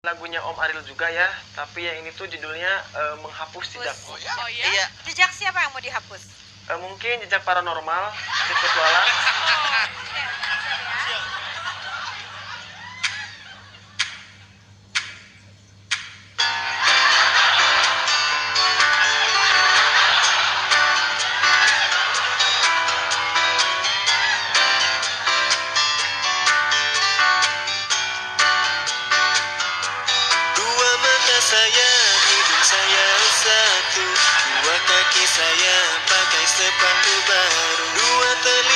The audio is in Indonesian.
lagunya Om Ariel juga ya, tapi yang ini tuh judulnya Menghapus Jejak. Oh ya? Iya. Jejak siapa yang mau dihapus? Mungkin jejak paranormal, jejak petualang. Dua mata saya, hidung saya satu, dua kaki saya pakai sepatu baru, dua telinga